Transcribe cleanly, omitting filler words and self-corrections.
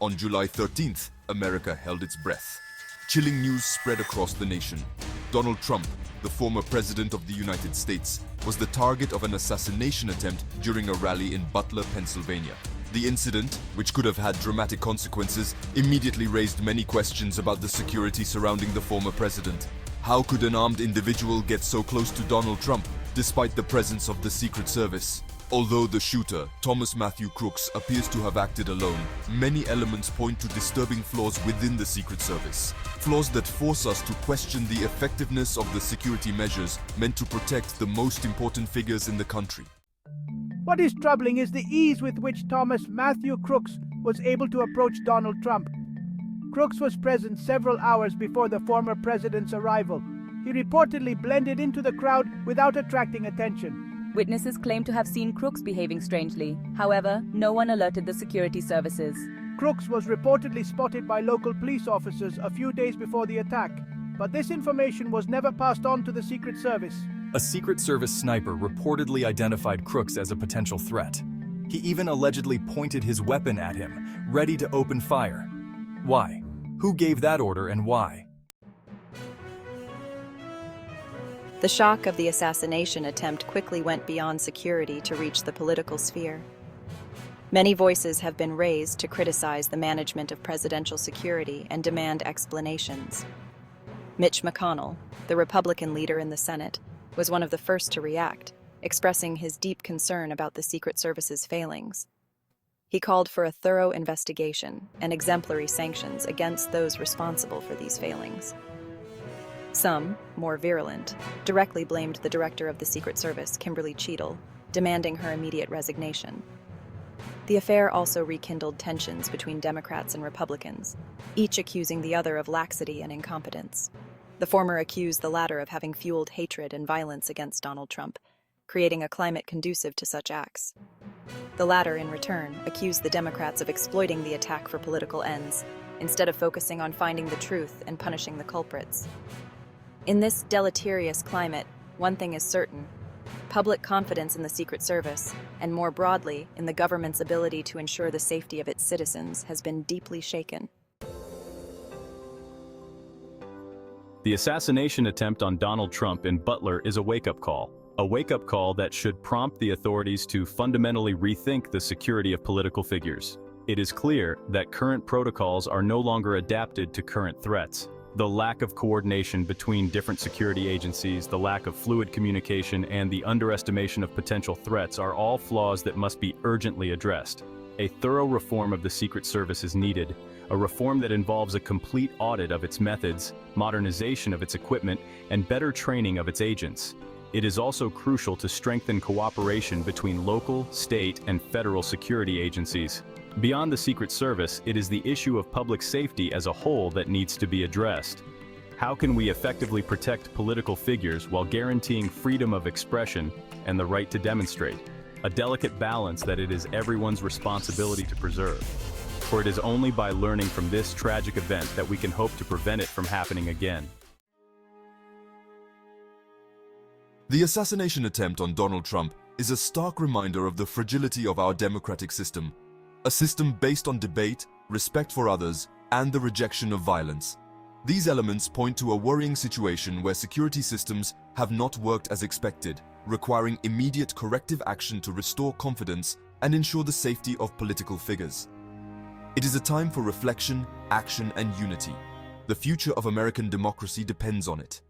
On July 13th, America held its breath. Chilling news spread across the nation. Donald Trump, the former president of the United States, was the target of an assassination attempt during a rally in Butler, Pennsylvania. The incident, which could have had dramatic consequences, immediately raised many questions about the security surrounding the former president. How could an armed individual get so close to Donald Trump, despite the presence of the Secret Service? Although the shooter, Thomas Matthew Crooks, appears to have acted alone, many elements point to disturbing flaws within the Secret Service. Flaws that force us to question the effectiveness of the security measures meant to protect the most important figures in the country. What is troubling is the ease with which Thomas Matthew Crooks was able to approach Donald Trump. Crooks was present several hours before the former president's arrival. He reportedly blended into the crowd without attracting attention. Witnesses claim to have seen Crooks behaving strangely. However, no one alerted the security services. Crooks was reportedly spotted by local police officers a few days before the attack, but this information was never passed on to the Secret Service. A Secret Service sniper reportedly identified Crooks as a potential threat. He even allegedly pointed his weapon at him, ready to open fire. Why? Who gave that order and why? The shock of the assassination attempt quickly went beyond security to reach the political sphere. Many voices have been raised to criticize the management of presidential security and demand explanations. Mitch McConnell, the Republican leader in the Senate, was one of the first to react, expressing his deep concern about the Secret Service's failings. He called for a thorough investigation and exemplary sanctions against those responsible for these failings. Some, more virulent, directly blamed the director of the Secret Service, Kimberly Cheadle, demanding her immediate resignation. The affair also rekindled tensions between Democrats and Republicans, each accusing the other of laxity and incompetence. The former accused the latter of having fueled hatred and violence against Donald Trump, creating a climate conducive to such acts. The latter, in return, accused the Democrats of exploiting the attack for political ends, instead of focusing on finding the truth and punishing the culprits. In this deleterious climate, one thing is certain: public confidence in the Secret Service, and more broadly, in the government's ability to ensure the safety of its citizens, has been deeply shaken. The assassination attempt on Donald Trump in Butler is a wake-up call. A wake-up call that should prompt the authorities to fundamentally rethink the security of political figures. It is clear that current protocols are no longer adapted to current threats. The lack of coordination between different security agencies, the lack of fluid communication, and the underestimation of potential threats are all flaws that must be urgently addressed. A thorough reform of the Secret Service is needed, a reform that involves a complete audit of its methods, modernization of its equipment, and better training of its agents. It is also crucial to strengthen cooperation between local, state, and federal security agencies. Beyond the Secret Service, it is the issue of public safety as a whole that needs to be addressed. How can we effectively protect political figures while guaranteeing freedom of expression and the right to demonstrate? A delicate balance that it is everyone's responsibility to preserve. For it is only by learning from this tragic event that we can hope to prevent it from happening again. The assassination attempt on Donald Trump is a stark reminder of the fragility of our democratic system. A system based on debate, respect for others, and the rejection of violence. These elements point to a worrying situation where security systems have not worked as expected, requiring immediate corrective action to restore confidence and ensure the safety of political figures. It is a time for reflection, action, and unity. The future of American democracy depends on it.